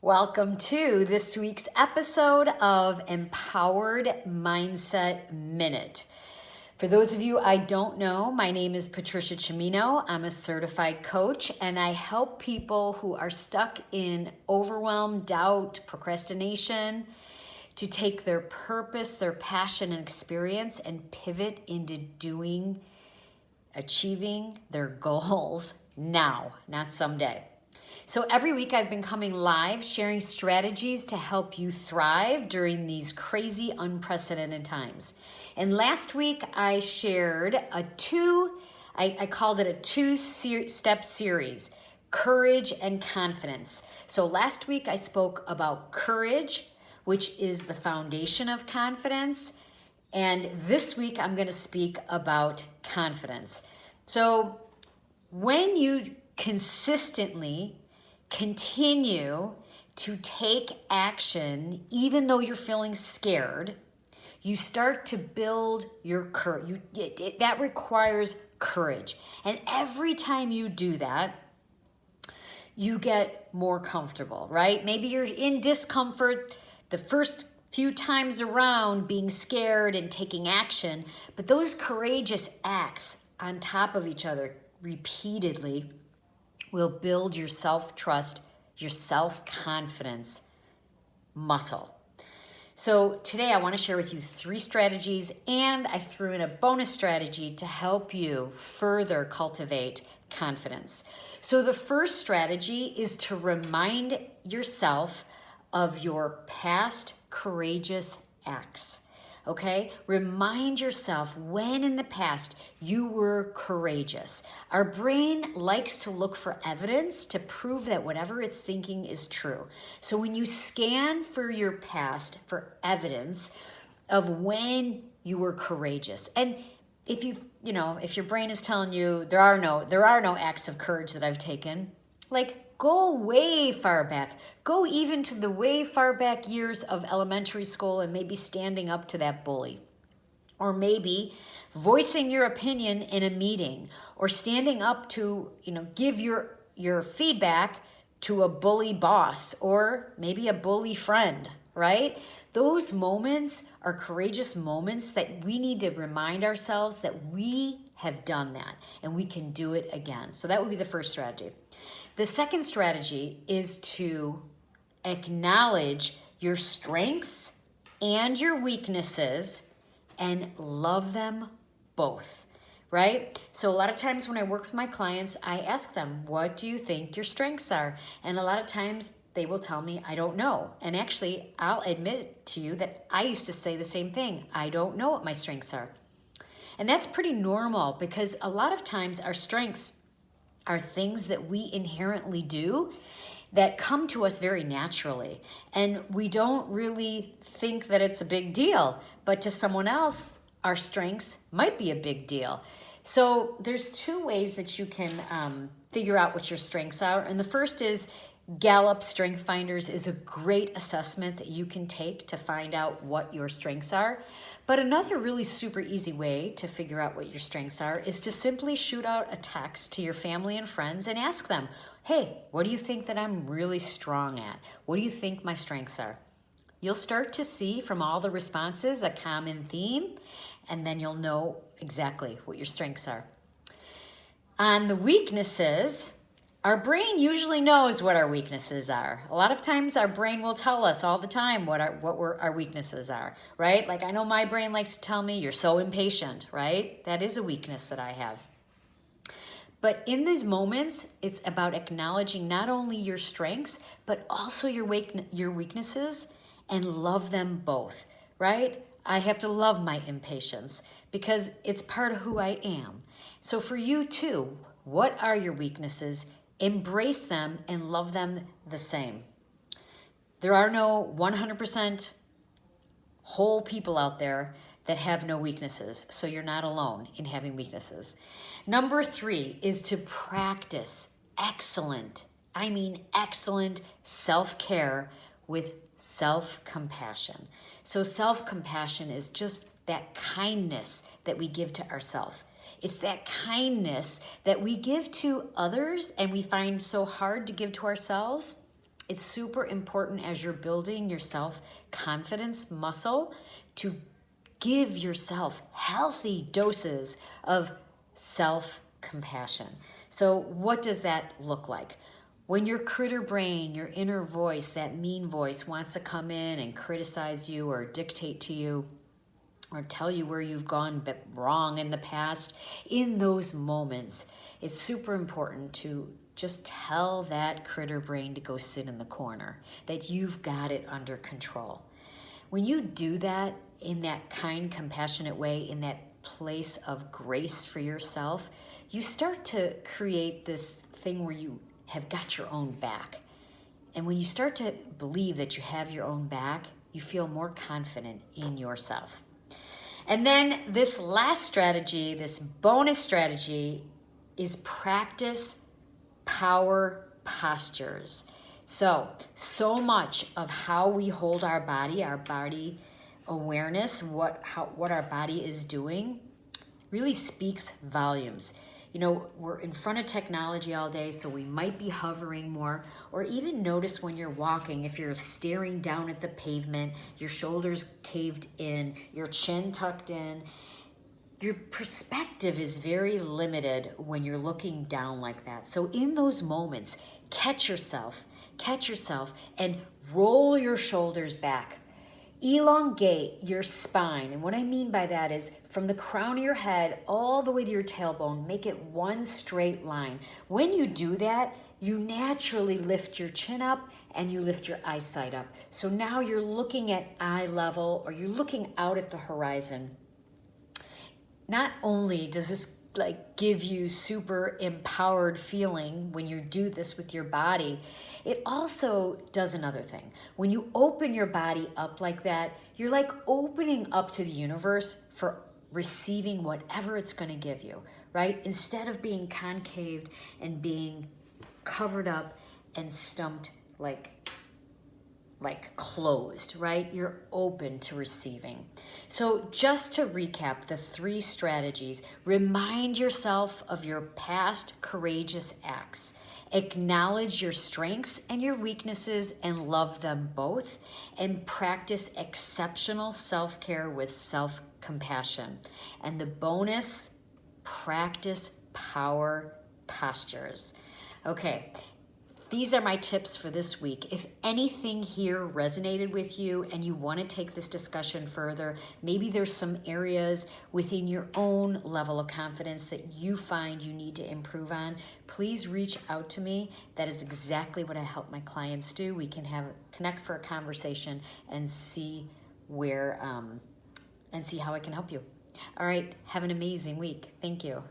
Welcome to this week's episode of Empowered Mindset Minute. For those of you I don't know, my name is Patricia Cimino. I'm a certified coach and I help people who are stuck in overwhelm, doubt, procrastination to take their purpose, their passion and experience and pivot into achieving their goals now, not someday. So every week I've been coming live, sharing strategies to help you thrive during these crazy, unprecedented times. And last week I shared I called it a two-step series, courage and confidence. So last week I spoke about courage, which is the foundation of confidence. And this week I'm going to speak about confidence. So when you consistently continue to take action, even though you're feeling scared, you start to build your courage. That requires courage. And every time you do that, you get more comfortable, right? Maybe you're in discomfort the first few times around being scared and taking action, but those courageous acts on top of each other repeatedly will build your self-trust, your self-confidence muscle. So today I want to share with you 3 strategies, and I threw in a bonus strategy to help you further cultivate confidence. So the first strategy is to remind yourself of your past courageous acts. Okay? Remind yourself when in the past you were courageous. Our brain likes to look for evidence to prove that whatever it's thinking is true. So when you scan for your past for evidence of when you were courageous, and if if your brain is telling you there are no acts of courage that I've taken, go way far back. Go even to the way far back years of elementary school and maybe standing up to that bully. Or maybe voicing your opinion in a meeting, or standing up to, give your feedback to a bully boss or maybe a bully friend, right? Those moments are courageous moments that we need to remind ourselves that we have done that and we can do it again. So that would be the first strategy. The second strategy is to acknowledge your strengths and your weaknesses and love them both, right? So a lot of times when I work with my clients, I ask them, what do you think your strengths are? And a lot of times they will tell me, I don't know. And actually, I'll admit to you that I used to say the same thing. I don't know what my strengths are. And that's pretty normal because a lot of times our strengths are things that we inherently do that come to us very naturally. And we don't really think that it's a big deal, but to someone else, our strengths might be a big deal. So there's 2 ways that you can figure out what your strengths are. And the first is Gallup Strength Finders is a great assessment that you can take to find out what your strengths are. But another really super easy way to figure out what your strengths are is to simply shoot out a text to your family and friends and ask them, hey, what do you think that I'm really strong at? What do you think my strengths are? You'll start to see from all the responses a common theme, and then you'll know exactly what your strengths are. On the weaknesses, our brain usually knows what our weaknesses are. A lot of times our brain will tell us all the time what our weaknesses are, right? Like I know my brain likes to tell me, you're so impatient, right? That is a weakness that I have. But in these moments, it's about acknowledging not only your strengths, but also your weaknesses and love them both, right? I have to love my impatience because it's part of who I am. So for you too, what are your weaknesses? Embrace them and love them the same. There are no 100% whole people out there that have no weaknesses, so you're not alone in having weaknesses. Number 3 is to practice excellent self-care with self-compassion. So self-compassion is just that kindness that we give to ourselves. It's that kindness that we give to others and we find so hard to give to ourselves. It's super important as you're building your self-confidence muscle to give yourself healthy doses of self-compassion. So what does that look like? When your critter brain, your inner voice, that mean voice wants to come in and criticize you or dictate to you or tell you where you've gone wrong in the past, in those moments, it's super important to just tell that critter brain to go sit in the corner, that you've got it under control. When you do that in that kind, compassionate way, in that place of grace for yourself, you start to create this thing where you have got your own back. And when you start to believe that you have your own back, you feel more confident in yourself. And then this last strategy, this bonus strategy, is practice power postures. So much of how we hold our body awareness, what our body is doing, really speaks volumes. You know, we're in front of technology all day, so we might be hovering more, or even notice when you're walking, if you're staring down at the pavement, your shoulders caved in, your chin tucked in, your perspective is very limited when you're looking down like that. So in those moments, catch yourself and roll your shoulders back. Elongate your spine. And what I mean by that is from the crown of your head all the way to your tailbone, make it one straight line. When you do that, you naturally lift your chin up and you lift your eyesight up. So now you're looking at eye level, or you're looking out at the horizon. Not only does this give you super empowered feeling when you do this with your body, it also does another thing. When you open your body up like that, you're like opening up to the universe for receiving whatever it's going to give you, right? Instead of being concaved and being covered up and stumped like closed, right? You're open to receiving. So just to recap the 3 strategies, remind yourself of your past courageous acts. Acknowledge your strengths and your weaknesses and love them both. And practice exceptional self-care with self-compassion. And the bonus, practice power postures. Okay. These are my tips for this week. If anything here resonated with you and you want to take this discussion further, maybe there's some areas within your own level of confidence that you find you need to improve on, please reach out to me. That is exactly what I help my clients do. We can connect for a conversation and see how I can help you. All right, have an amazing week. Thank you.